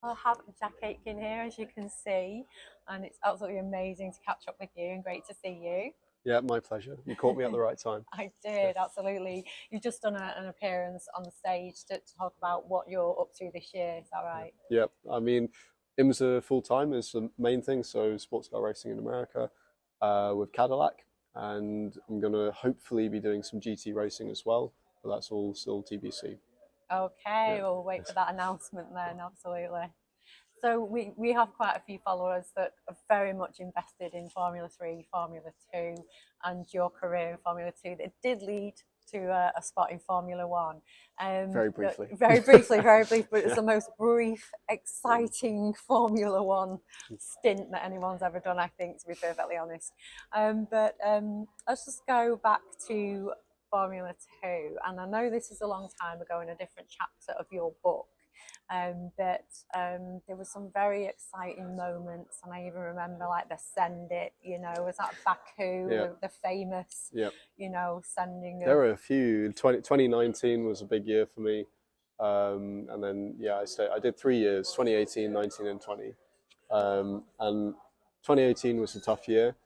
I have Jack Aitken here, as you can see, and it's absolutely amazing to catch up with you and great to see you. Yeah, my pleasure. You caught me at the right time. I Yeah, did, absolutely. You've just done an appearance on the stage to talk about what you're up to this year, is that yeah. right? Yeah, I mean, IMSA full time is the main thing. So sports car racing in America with Cadillac, and I'm gonna hopefully be doing some GT racing as well, but that's all still TBC. Okay, Yeah, we'll wait for that announcement then, absolutely. So we have quite a few followers that are very much invested in Formula 3, Formula 2, and your career in Formula 2 that did lead to a spot in Formula 1. very briefly. Very brief, but it's Yeah. the most brief, exciting Formula 1 stint that anyone's ever done, I think, to be perfectly honest. Let's just go back to Formula 2. And I know this is a long time ago in a different chapter of your book. There was some very exciting moments, and I even remember like the send it, was that Baku, Yeah, the famous, yeah. sending There of. were a few. 2019 was a big year for me. And then, yeah, I did 3 years, 2018, 19, and 20. And 2018 was a tough year.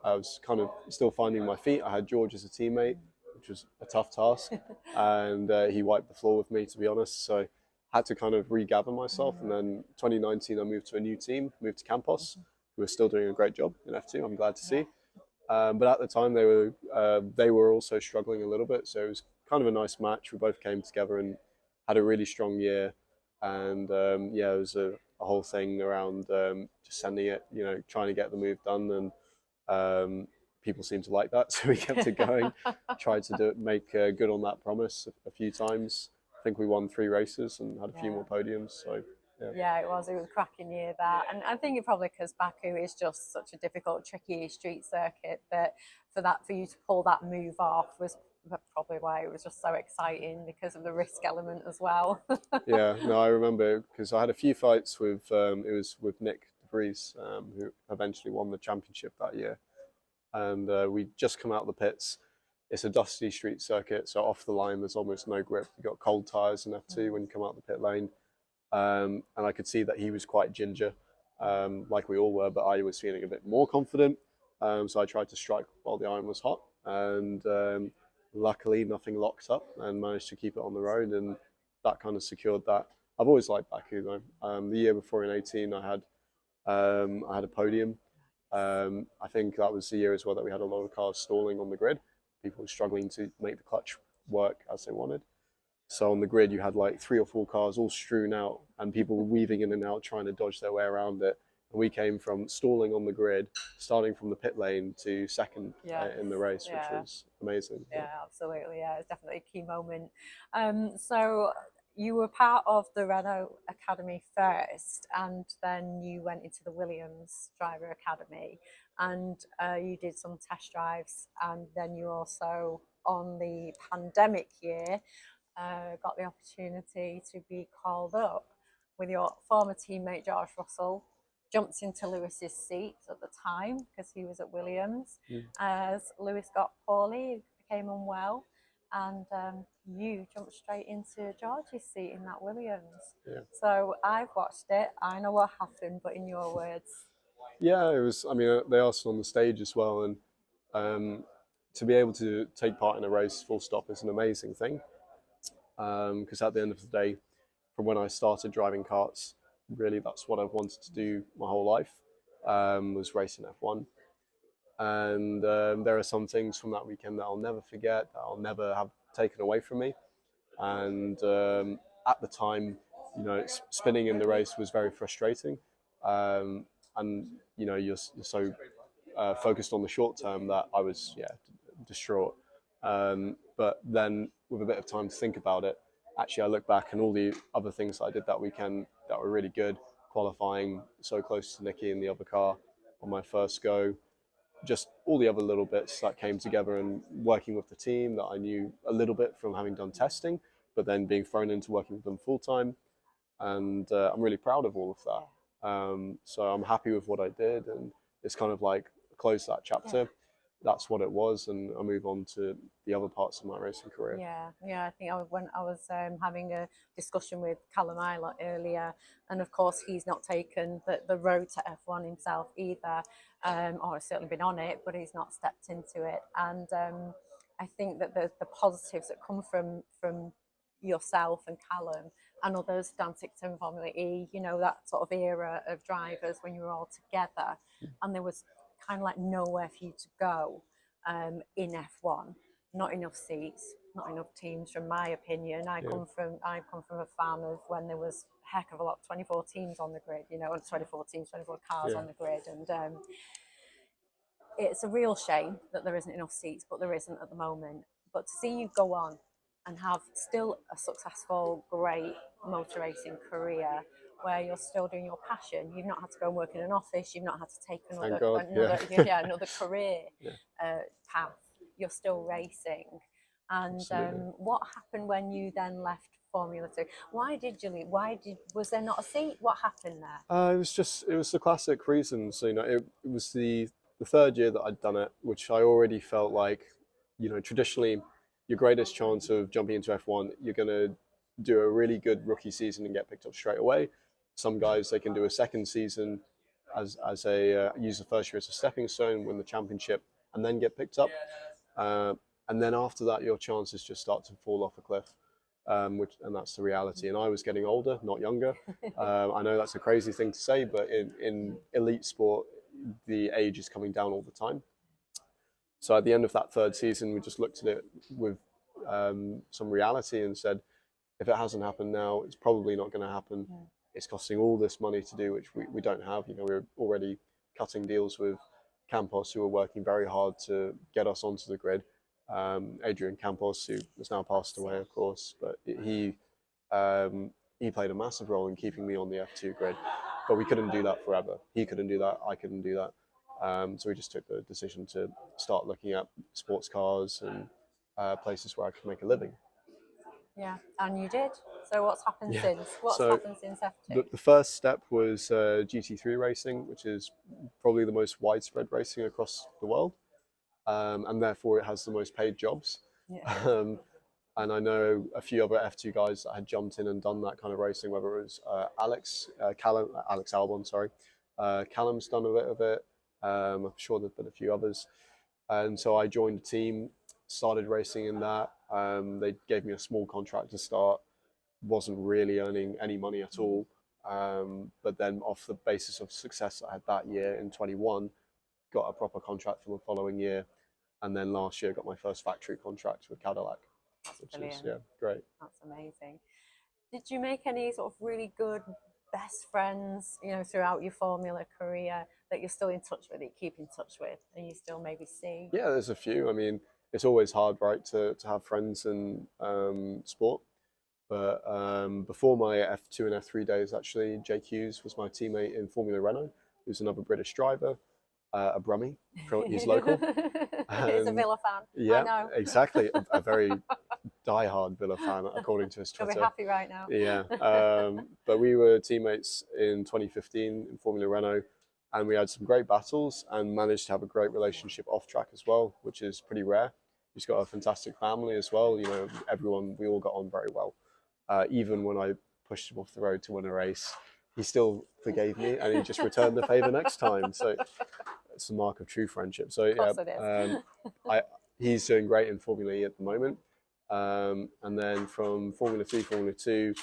I was kind of still finding my feet. I had George as a teammate, which was a tough task, and he wiped the floor with me, to be honest. So I had to kind of regather myself. And then 2019, I moved to a new team, moved to Campos, who are still doing a great job in F2. I'm glad to Yeah. see. But at the time, they were also struggling a little bit. So it was kind of a nice match. We both came together and had a really strong year. And yeah, it was a whole thing around just sending it, trying to get the move done. And people seemed to like that, so we kept it going. Tried to make good on that promise a few times. I think we won 3 races and had a few Yeah. more podiums. So yeah, Yeah, it was. It was a cracking year that, and I think it probably because Baku is just such a difficult, tricky street circuit that for you to pull that move off was probably why it was just so exciting because of the risk element as well. yeah. No, I remember because I had a few fights with it was with Nick DeVries, who eventually won the championship that year, and we just come out of the pits. It's a dusty street circuit, so off the line there's almost no grip. You got cold tires in F2 when you come out the pit lane. And I could see that he was quite ginger, like we all were, but I was feeling a bit more confident. So I tried to strike while the iron was hot, and luckily nothing locked up, and managed to keep it on the road, and that kind of secured that. I've always liked Baku though. The year before in 18, I had a podium. I think that was the year as well that we had a lot of cars stalling on the grid. People were struggling to make the clutch work as they wanted. So on the grid, you had like 3 or 4 cars all strewn out, and people were weaving in and out trying to dodge their way around it. And we came from stalling on the grid, starting from the pit lane to second Yes, in the race, which yeah. was amazing. Yeah. Yeah, absolutely. Yeah, it's definitely a key moment. So you were part of the Renault Academy first, and then you went into the Williams Driver Academy, and you did some test drives, and then you also, on the pandemic year, got the opportunity to be called up with your former teammate George Russell. Jumped into Lewis's seat at the time because he was at Williams. Mm. As Lewis got poorly, became unwell, and you jumped straight into George's seat in that Williams. Yeah. So I've watched it. I know what happened, but in your words. Yeah, it was. I mean, they asked on the stage as well, and um, to be able to take part in a race full stop is an amazing thing. Because at the end of the day, from when I started driving karts, really that's what I've wanted to do my whole life, was racing F1. And there are some things from that weekend that I'll never forget, that I'll never have taken away from me. And at the time, spinning in the race was very frustrating. And you're so focused on the short term that I was, yeah, distraught. But then with a bit of time to think about it, actually I look back and all the other things that I did that weekend that were really good, qualifying so close to Nicky in the other car on my first go, just all the other little bits that came together, and working with the team that I knew a little bit from having done testing, but then being thrown into working with them full time. And I'm really proud of all of that. So I'm happy with what I did, and it's kind of like close that chapter. that's what it was, and I move on to the other parts of my racing career. Yeah. I think when I was having a discussion with Callum Ilott earlier, and of course he's not taken the road to F1 himself either, or has certainly been on it, but he's not stepped into it. And I think that the positives that come from yourself and Callum and others dancing in Formula E, you know, that sort of era of drivers when you were all together, and there was kind of like nowhere for you to go in F1. Not enough seats, not enough teams, from my opinion. I come from a fan of when there was a heck of a lot, 24 teams on the grid, you know, 24 teams, 24 cars on the grid, and it's a real shame that there isn't enough seats, but there isn't at the moment. But to see you go on and have still a successful, great motor racing career where you're still doing your passion, you've not had to go and work in an office, you've not had to take another career path. You're still racing. And what happened when you then left Formula 2? Why did you leave? Was there not a seat? What happened there? It was the classic reasons. So, you know, it was the third year that I'd done it, which I already felt like, you know, traditionally, your greatest chance of jumping into F1, you're going to do a really good rookie season and get picked up straight away. Some guys, they can do a second season as use the first year as a stepping stone, win the championship, and then get picked up. And then after that, your chances just start to fall off a cliff. And that's the reality. And I was getting older, not younger. I know that's a crazy thing to say, but in elite sport, the age is coming down all the time. So at the end of that third season, we just looked at it with some reality and said, if it hasn't happened now, it's probably not going to happen. Yeah. It's costing all this money to do, which we don't have. You know, we're already cutting deals with Campos, who are working very hard to get us onto the grid. Adrian Campos, who has now passed away, of course, but he played a massive role in keeping me on the F2 grid. But we couldn't do that forever. He couldn't do that. I couldn't do that. So we just took the decision to start looking at sports cars and places where I could make a living. Yeah, and you did. So what's happened since? What's happened since F2? The first step was GT3 racing, which is probably the most widespread racing across the world. And therefore it has the most paid jobs. Yeah. And I know a few other F2 guys that had jumped in and done that kind of racing, whether it was Alex Albon, sorry. Callum's done a bit of it. I'm sure there've been a few others. And so I joined a team, started racing in that. They gave me a small contract to start. Wasn't really earning any money at all. But then off the basis of success I had that year in 21, got a proper contract for the following year. And then last year got my first factory contract with Cadillac. Which is great. That's amazing. Did you make any sort of really good best friends, you know, throughout your Formula career that you're still in touch with, that you keep in touch with, and you still maybe see? Yeah, there's a few. I mean, it's always hard, right, to have friends in sport. But before my F2 and F3 days, actually, Jake Hughes was my teammate in Formula Renault, who's another British driver, a Brummie. He's local. He's a Villa fan. Yeah, I know. Exactly. A very diehard Villa fan, according to his Twitter. He'll be happy right now. Yeah. But we were teammates in 2015 in Formula Renault, and we had some great battles and managed to have a great relationship off track as well, which is pretty rare. He's got a fantastic family as well. You know, we all got on very well. Even when I pushed him off the road to win a race, he still forgave me and he just returned the favor next time. So it's a mark of true friendship. So he's doing great in Formula E at the moment. And then from Formula 3, Formula 2,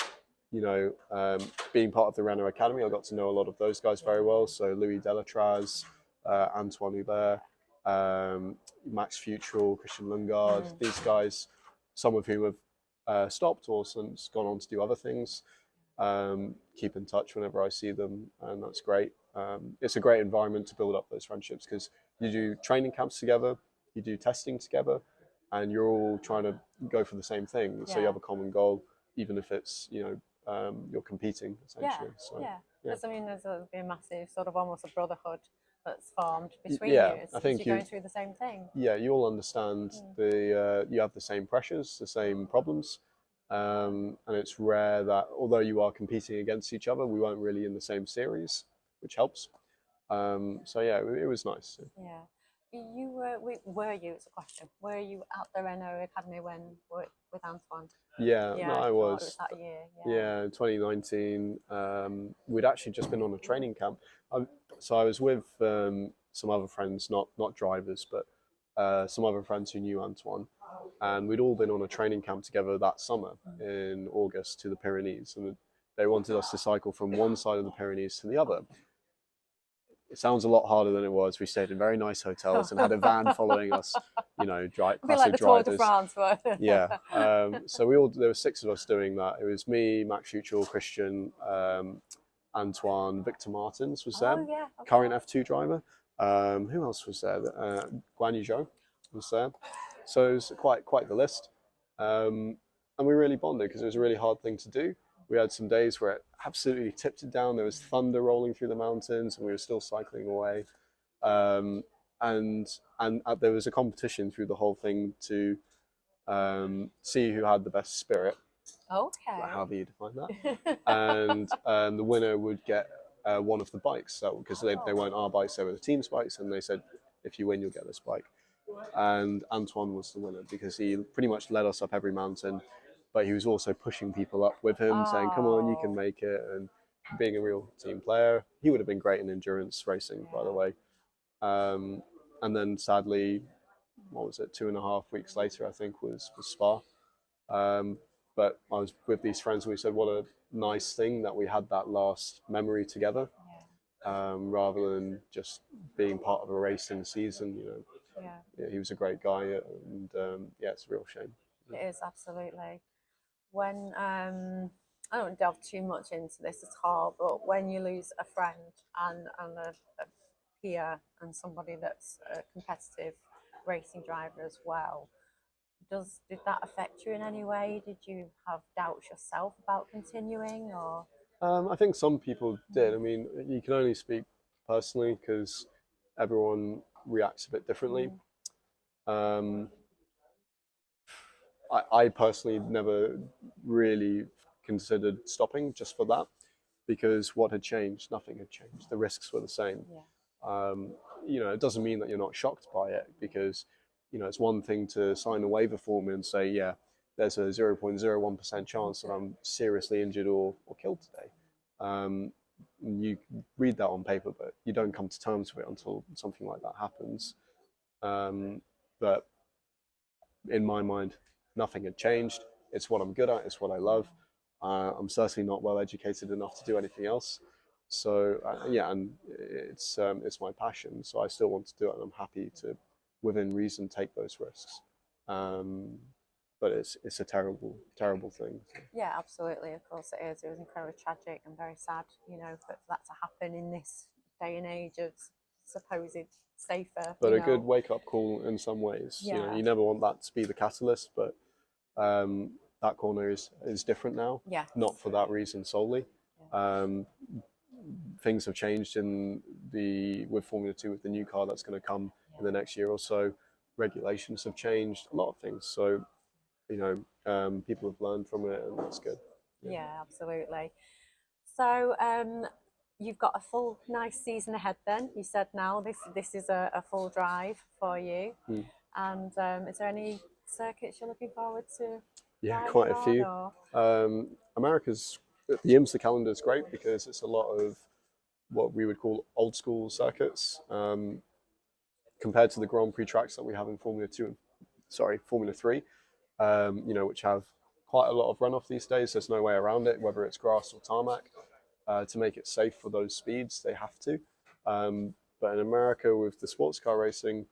you know, being part of the Renault Academy, I got to know a lot of those guys very well. So Louis Delatraz, Antoine Hubert, Max Futrell, Christian Lundgaard, these guys, some of whom have stopped or since gone on to do other things. Keep in touch whenever I see them, and that's great. It's a great environment to build up those friendships because you do training camps together, you do testing together, and you're all trying to go for the same thing. So you have a common goal, even if it's, you know, you're competing essentially. I mean, there's a massive sort of almost a brotherhood that's formed between you. I think you're going through the same thing. Yeah, you all understand you have the same pressures, the same problems. And it's rare that, although you are competing against each other, we weren't really in the same series, which helps. So yeah, it was nice. Yeah. were you? It's a question. Were you at the Renault Academy when with Antoine? Yeah, no, Yeah, I I thought it was. was that year. Yeah. Yeah, in 2019, we'd actually just been on a training camp. So I was with some other friends, not drivers, but some other friends who knew Antoine, and we'd all been on a training camp together that summer in August to the Pyrenees, and they wanted us to cycle from one side of the Pyrenees to the other. It sounds a lot harder than it was. We stayed in very nice hotels and had a van following us, you know, A bit like classic the Tour de drivers. France, but Yeah. So there were six of us doing that. It was me, Max Schuchel, Christian, Antoine, Victor Martins was there, oh yeah, okay. current F2 driver. Who else was there? Guan Yu Zhou was there. So it was quite the list. And we really bonded because it was a really hard thing to do. We had some days where it absolutely tipped it down. There was thunder rolling through the mountains, and we were still cycling away. Um, and there was a competition through the whole thing to see who had the best spirit, Okay. however you define that. And the winner would get one of the bikes. So because they weren't our bikes, they were the team's bikes, and they said, if you win, you'll get this bike. And Antoine was the winner because he pretty much led us up every mountain, but he was also pushing people up with him, saying, "Come on, you can make it," and being a real team player. He would have been great in endurance racing, by the way. And then sadly, what was it, 2.5 weeks later, I think, was Spa. But I was with these friends and we said, what a nice thing that we had that last memory together, rather than just being part of a racing season. You know, yeah, he was a great guy, and yeah, it's a real shame. It is, absolutely. When I don't delve too much into this at all, but when you lose a friend and a peer and somebody that's a competitive racing driver as well, did that affect you in any way? Did you have doubts yourself about continuing, or? I think some people did. I mean, you can only speak personally because everyone reacts a bit differently. Um, I personally never really considered stopping just for that, because what had changed? Nothing had changed. The risks were the same. You know, it doesn't mean that you're not shocked by it, because, you know, it's one thing to sign a waiver form and say, yeah, there's a 0.01% chance that I'm seriously injured or killed today. You read that on paper, but you don't come to terms with it until something like that happens. But in my mind, nothing had changed. It's what I'm good at. It's what I love. I'm certainly not well educated enough to do anything else. So yeah, and it's my passion. So I still want to do it, and I'm happy to, within reason, take those risks. But it's a terrible thing. Yeah, absolutely. Of course it is. It was incredibly tragic and very sad, you know, for that to happen in this day and age of supposed safer. But a good wake up call in some ways. Yeah. You know, you never want that to be the catalyst, but that corner is different now. Yeah. Not for that reason solely. Things have changed with Formula 2, with the new car that's going to come in the next year or so. Regulations have changed, a lot of things. So, you know, people have learned from it, and that's good. Yeah, absolutely. So you've got a full nice season ahead then. You said now this is a full drive for you. And is there any circuits you're looking forward to? Yeah, quite a few. America's, the IMSA calendar is great because it's a lot of what we would call old school circuits, compared to the Grand Prix tracks that we have in Formula 3, you know, which have quite a lot of runoff these days. There's no way around it, whether it's grass or tarmac. To make it safe for those speeds, they have to. But in America, with the sports car racing,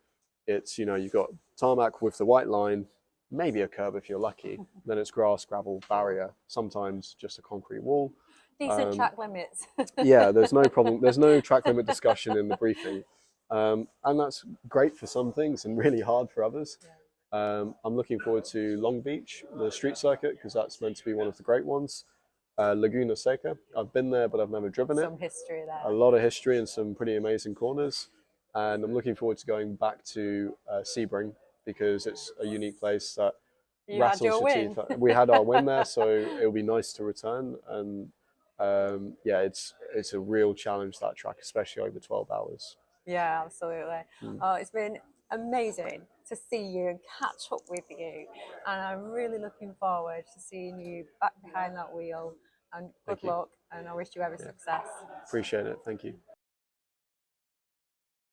it's, you know, you've got tarmac with the white line, maybe a curb if you're lucky. Then it's grass, gravel, barrier, sometimes just a concrete wall. Decent track limits. Yeah, there's no problem. There's no track limit discussion in the briefing. And that's great for some things and really hard for others. I'm looking forward to Long Beach, the street circuit, because that's meant to be one of the great ones. Laguna Seca, I've been there, but I've never driven it. Some history there. A lot of history and some pretty amazing corners. And I'm looking forward to going back to Sebring, because it's a unique place that rattles your teeth. We had our win there, so it'll be nice to return. And yeah, it's a real challenge, that track, especially over 12 hours. Yeah, absolutely. Mm. Oh, it's been amazing to see you and catch up with you. And I'm really looking forward to seeing you back behind that wheel. And good Thank you. luck. And I wish you every Yeah. success. Appreciate it. Thank you.